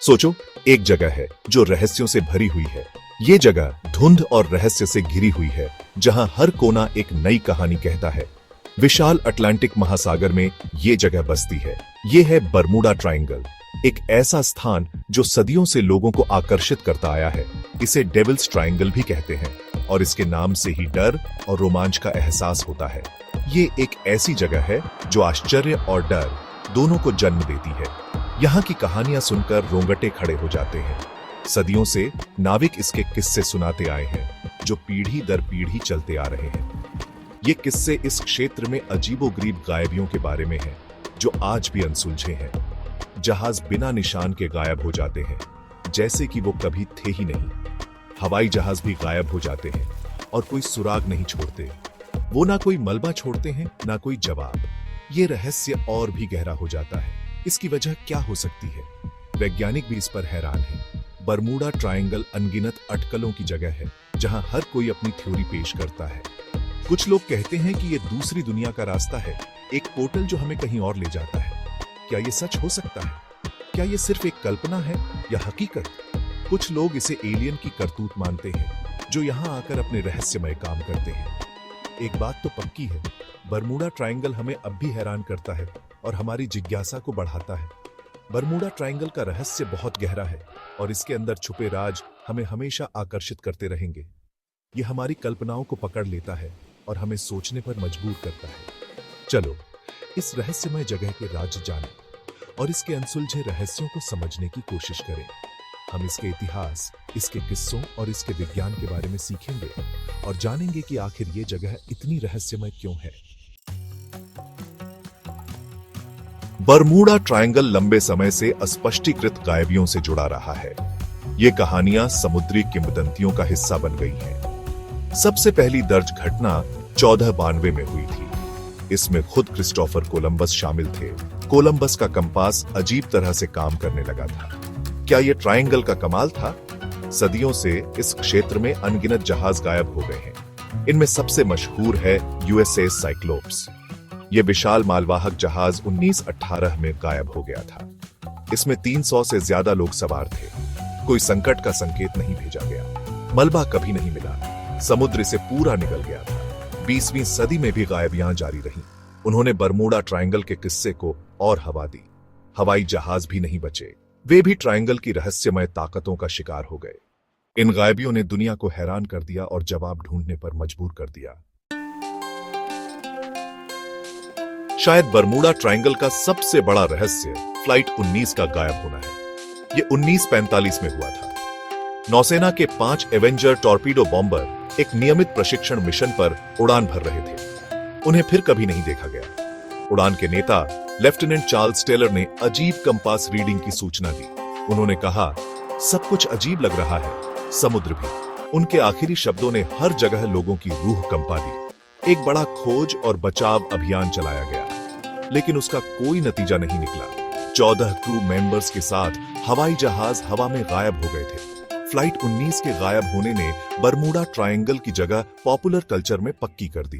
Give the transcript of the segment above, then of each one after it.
सोचो, एक जगह है जो रहस्यों से भरी हुई है। ये जगह धुंध और रहस्य से घिरी हुई है, जहां हर कोना एक नई कहानी कहता है। विशाल अटलांटिक महासागर में ये जगह बसती है। ये है बरमूडा ट्रायंगल, एक ऐसा स्थान जो सदियों से लोगों को आकर्षित करता आया है। इसे डेविल्स ट्रायंगल भी कहते हैं और इसके नाम से ही डर और रोमांच का एहसास होता है। ये एक ऐसी जगह है जो आश्चर्य और डर दोनों को जन्म देती है। यहाँ की कहानियां सुनकर रोंगटे खड़े हो जाते हैं। सदियों से नाविक इसके किस्से सुनाते आए हैं, जो पीढ़ी दर पीढ़ी चलते आ रहे हैं। ये किस्से इस क्षेत्र में अजीबोगरीब गायबियों के बारे में हैं, जो आज भी अनसुलझे हैं। जहाज बिना निशान के गायब हो जाते हैं, जैसे कि वो कभी थे ही नहीं। हवाई जहाज भी गायब हो जाते हैं और कोई सुराग नहीं छोड़ते। वो ना कोई मलबा छोड़ते हैं, ना कोई जवाब। ये रहस्य और भी गहरा हो जाता है। इसकी वजह क्या हो सकती है? वैज्ञानिक भी इस पर हैरान हैं। बरमूडा ट्रायंगल अनगिनत अटकलों की जगह है, जहां हर कोई अपनी थ्योरी पेश करता है। कुछ लोग कहते हैं कि ये दूसरी दुनिया का रास्ता है, एक पोर्टल जो हमें कहीं और ले जाता है। क्या ये सच हो सकता है? क्या ये सिर्फ एक कल्पना है या हकीकत? कुछ लोग इसे एलियन की करतूत मानते हैं, जो यहाँ आकर अपने रहस्यमय काम करते हैं। एक बात तो पक्की है, बरमूडा ट्रायंगल हमें अब भी हैरान करता है और हमारी जिज्ञासा को बढ़ाता है। बरमूडा ट्रायंगल का रहस्य बहुत गहरा है और इसके अंदर छुपे राज हमें हमेशा आकर्षित करते रहेंगे। ये हमारी कल्पनाओं को पकड़ लेता है और हमें सोचने पर मजबूर करता है। चलो इस रहस्यमय जगह के राज जानें और इसके अनसुलझे रहस्यों को समझने की कोशिश करें। हम इसके इतिहास, इसके किस्सों और इसके विज्ञान के बारे में सीखेंगे और जानेंगे कि आखिर ये जगह इतनी रहस्यमय क्यों है। बरमूडा ट्रायंगल लंबे समय से अस्पष्टीकृत गायबियों से जुड़ा रहा है। ये कहानियां समुद्री किंवदंतियों का हिस्सा बन गई हैं। सबसे पहली दर्ज घटना 1492 में हुई थी। इसमें खुद क्रिस्टोफर कोलंबस शामिल थे। कोलंबस का कंपास अजीब तरह से काम करने लगा था। क्या यह ट्रायंगल का कमाल था? सदियों से इस क्षेत्र में अनगिनत जहाज गायब हो गए हैं। इनमें सबसे मशहूर है यूएसएस साइक्लोप्स। यह विशाल मालवाहक जहाज 1918 में गायब हो गया था। इसमें 300 से ज्यादा लोग सवार थे। कोई संकट का संकेत नहीं भेजा गया। मलबा कभी नहीं मिला। समुद्र से पूरा निकल गया था। 20वीं सदी में भी गायबियां जारी रहीं। उन्होंने बरमूडा ट्रायंगल के किस्से को और हवा दी। हवाई जहाज भी नहीं बचे। वे भी ट्रायंगल की रहस्यमय ताकतों का शिकार हो गए। इन गायबियों ने दुनिया को हैरान कर दिया और जवाब ढूंढने पर मजबूर कर दिया। शायद बरमूडा ट्रायंगल का सबसे बड़ा रहस्य फ्लाइट 19 का गायब होना है। यह 1945 में हुआ था। नौसेना के 5 एवेंजर टॉर्पीडो बॉम्बर एक नियमित प्रशिक्षण मिशन पर उड़ान भर रहे थे। उन्हें फिर कभी नहीं देखा गया। उड़ान के नेता लेफ्टिनेंट चार्ल्स टेलर ने अजीब कंपास रीडिंग की सूचना दी। उन्होंने कहा, सब कुछ अजीब लग रहा है, समुद्र भी। उनके आखिरी शब्दों ने हर जगह लोगों की रूह कंपा दी। एक बड़ा खोज और बचाव अभियान चलाया गया, लेकिन उसका कोई नतीजा नहीं निकला। 14 क्रू मेंबर्स के साथ हवाई जहाज हवा में गायब हो गए थे। फ्लाइट 19 के गायब होने ने बरमूडा ट्रायंगल की जगह पॉपुलर कल्चर में पक्की कर दी।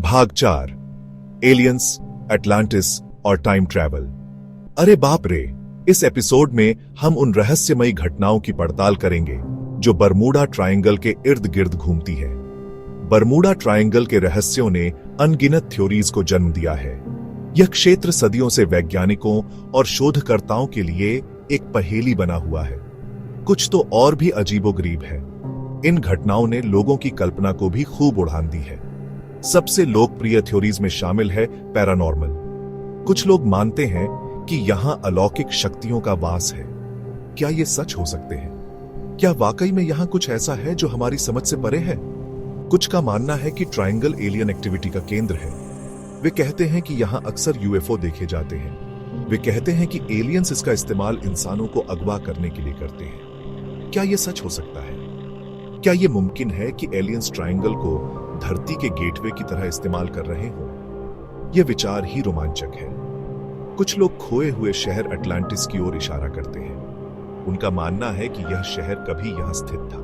भाग 4, एलियंस, अटलांटिस और टाइम ट्रैवल। अरे बाप रे! इस एपिसोड में हम उन रहस्यमयी घटनाओं की पड़ताल करेंगे जो बरमूडा ट्रायंगल के इर्द गिर्द घूमती है। बरमूडा ट्रायंगल के रहस्यों ने अनगिनत थ्योरीज को जन्म दिया है। यह क्षेत्र सदियों से वैज्ञानिकों और शोधकर्ताओं के लिए एक पहेली बना हुआ है। कुछ तो और भी अजीबोगरीब है। इन घटनाओं ने लोगों की कल्पना को भी खूब उड़ान दी है। सबसे लोकप्रिय थ्योरीज में शामिल है पैरानॉर्मल। कुछ लोग मानते हैं कि यहां अलौकिक शक्तियों का वास है। क्या ये सच हो सकते हैं? क्या वाकई में यहां कुछ ऐसा है जो हमारी समझ से परे है? कुछ का मानना है कि ट्रायंगल एलियन एक्टिविटी का केंद्र है। वे कहते हैं कि यहां अक्सर यूएफओ देखे जाते हैं। वे कहते हैं कि एलियंस इसका इस्तेमाल इंसानों को अगवा करने के लिए करते हैं। क्या यह सच हो सकता है? क्या यह मुमकिन है कि एलियंस ट्रायंगल को धरती के गेटवे की तरह इस्तेमाल कर रहे हों? यह विचार ही रोमांचक है। कुछ लोग खोए हुए शहर अटलांटिस की ओर इशारा करते हैं। उनका मानना है कि यह शहर कभी यहां स्थित था।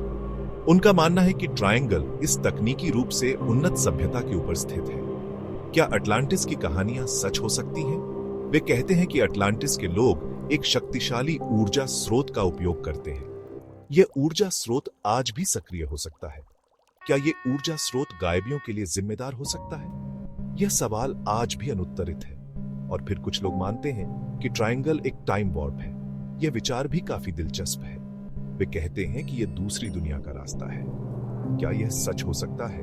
उनका मानना है कि ट्रायंगल इस तकनीकी रूप से उन्नत सभ्यता के ऊपर स्थित है। क्या अटलांटिस की कहानियां सच हो सकती हैं? वे कहते हैं कि अटलांटिस के लोग एक शक्तिशाली ऊर्जा स्रोत का उपयोग करते हैं। यह ऊर्जा स्रोत आज भी सक्रिय हो सकता है। क्या यह ऊर्जा स्रोत गायबियों के लिए जिम्मेदार हो सकता है? यह सवाल आज भी अनुत्तरित है। और फिर कुछ लोग मानते हैं कि ट्रायंगल एक टाइम वॉर्प है। यह विचार भी काफी दिलचस्प है। वे कहते हैं कि यह दूसरी दुनिया का रास्ता है। क्या यह सच हो सकता है?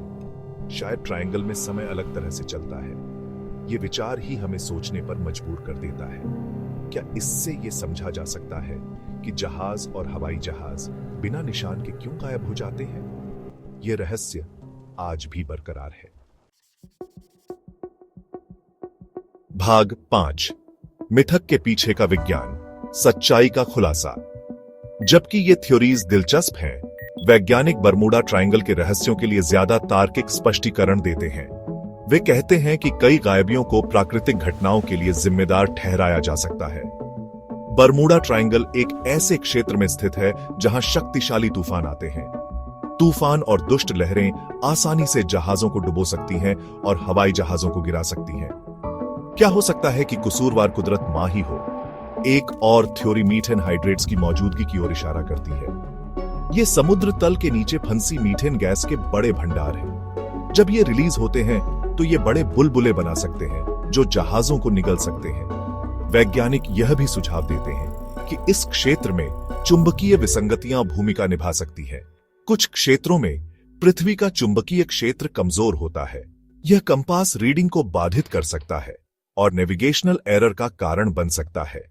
शायद ट्रायंगल में समय अलग तरह से चलता है। यह विचार ही हमें सोचने पर मजबूर कर देता है। क्या इससे यह समझा जा सकता है कि जहाज और हवाई जहाज बिना निशान के क्यों गायब हो जाते हैं? यह रहस्य आज भी बरकरार है। भाग 5, मिथक के पीछे का विज्ञान, सच्चाई का खुलासा। जबकि ये थ्योरीज दिलचस्प हैं, वैज्ञानिक बरमूडा ट्रायंगल के रहस्यों के लिए ज्यादा तार्किक स्पष्टीकरण देते हैं। वे कहते हैं कि कई गायबियों को प्राकृतिक घटनाओं के लिए जिम्मेदार ठहराया जा सकता है। बरमूडा ट्रायंगल एक ऐसे क्षेत्र में स्थित है जहां शक्तिशाली तूफान आते हैं। तूफान और दुष्ट लहरें आसानी से जहाजों को डुबो सकती हैं और हवाई जहाजों को गिरा सकती हैं। क्या हो सकता है कि कसूरवार कुदरत मां ही हो? एक और थ्योरी मीथेन हाइड्रेट्स की मौजूदगी की ओर इशारा करती है। ये समुद्र तल के नीचे फंसी मीथेन गैस के बड़े भंडार हैं। जब ये रिलीज होते हैं तो ये बड़े बुलबुले बना सकते हैं जो जहाजों को निगल सकते हैं। वैज्ञानिक यह भी सुझाव देते हैं कि इस क्षेत्र में चुंबकीय विसंगतियां भूमिका निभा सकती है। कुछ क्षेत्रों में पृथ्वी का चुंबकीय क्षेत्र कमजोर होता है। यह कंपास रीडिंग को बाधित कर सकता है और नेविगेशनल एरर का कारण बन सकता है।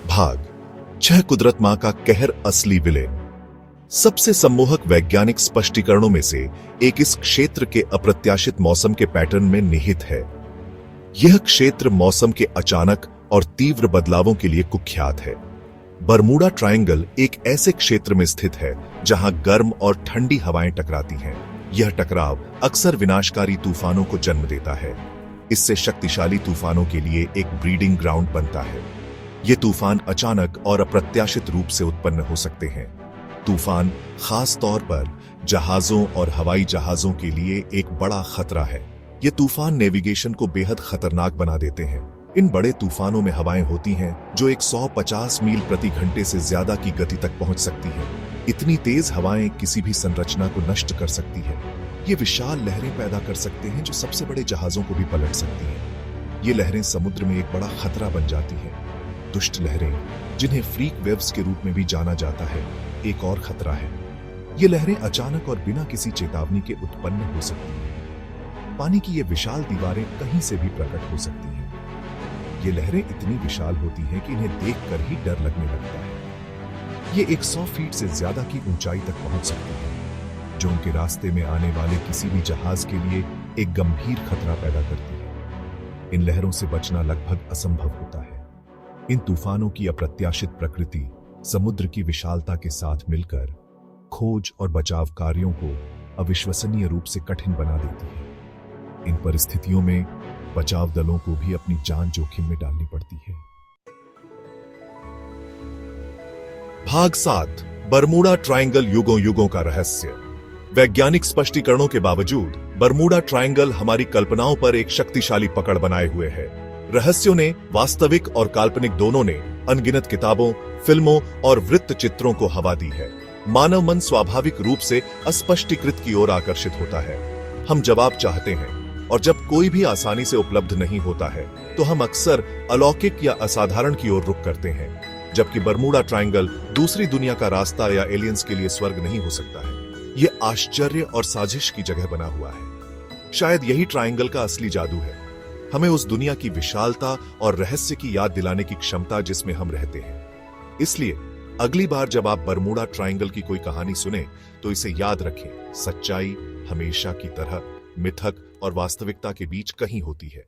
भाग 6, कुदरत मां का कहर, असली विलेन। सबसे सम्मोहक वैज्ञानिक स्पष्टीकरणों में से एक इस क्षेत्र के अप्रत्याशित मौसम के पैटर्न में निहित है। यह क्षेत्र मौसम के अचानक और तीव्र बदलावों के लिए कुख्यात है। बरमूडा ट्रायंगल एक ऐसे क्षेत्र में स्थित है जहां गर्म और ठंडी हवाएं टकराती हैं। यह टकराव अक्सर विनाशकारी तूफानों को जन्म देता है। इससे शक्तिशाली तूफानों के लिए एक ब्रीडिंग ग्राउंड बनता है। ये तूफान अचानक और अप्रत्याशित रूप से उत्पन्न हो सकते हैं। तूफान खास तौर पर जहाजों और हवाई जहाजों के लिए एक बड़ा खतरा है। ये तूफान नेविगेशन को बेहद खतरनाक बना देते हैं। इन बड़े तूफानों में हवाएं होती हैं जो 150 मील प्रति घंटे से ज्यादा की गति तक पहुंच सकती हैं। इतनी तेज हवाएं किसी भी संरचना को नष्ट कर सकती है। ये विशाल लहरें पैदा कर सकते हैं जो सबसे बड़े जहाजों को भी पलट सकती हैं। ये लहरें समुद्र में एक बड़ा खतरा बन जाती हैं। दुष्ट लहरें, जिन्हें फ्रीक वेव्स के रूप में भी जाना जाता है, एक और खतरा है। ये लहरें अचानक और बिना किसी चेतावनी के उत्पन्न हो सकती हैं। पानी की ये विशाल दीवारें कहीं से भी प्रकट हो सकती हैं। ये लहरें इतनी विशाल होती हैं कि इन्हें देखकर ही डर लगने लगता है। ये 100 फीट से ज्यादा की ऊंचाई तक पहुंच सकती हैं, जो उनके रास्ते में आने वाले किसी भी जहाज के लिए एक गंभीर खतरा पैदा करती है। इन लहरों से बचना लगभग असंभव होता है। इन तूफानों की अप्रत्याशित प्रकृति समुद्र की विशालता के साथ मिलकर खोज और बचाव कार्यों को अविश्वसनीय रूप से कठिन बना देती है। इन परिस्थितियों में बचाव दलों को भी अपनी जान जोखिम में डालनी पड़ती है। भाग 7, बरमूडा ट्रायंगल, युगों युगों का रहस्य। वैज्ञानिक स्पष्टीकरणों के बावजूद बरमूडा ट्रायंगल हमारी कल्पनाओं पर एक शक्तिशाली पकड़ बनाए हुए है। रहस्यों ने, वास्तविक और काल्पनिक दोनों ने, अनगिनत किताबों, फिल्मों और वृत्त चित्रों को हवा दी है। मानव मन स्वाभाविक रूप से अस्पष्टीकृत की ओर आकर्षित होता है। हम जवाब चाहते हैं, और जब कोई भी आसानी से उपलब्ध नहीं होता है तो हम अक्सर अलौकिक या असाधारण की ओर रुख करते हैं। जबकि बरमूडा ट्रायंगल दूसरी दुनिया का रास्ता या एलियंस के लिए स्वर्ग नहीं हो सकता है। यह आश्चर्य और साजिश की जगह बना हुआ है। शायद यही ट्रायंगल का असली जादू है, हमें उस दुनिया की विशालता और रहस्य की याद दिलाने की क्षमता जिसमें हम रहते हैं। इसलिए अगली बार जब आप बरमूडा ट्रायंगल की कोई कहानी सुने तो इसे याद रखें, सच्चाई हमेशा की तरह मिथक और वास्तविकता के बीच कहीं होती है।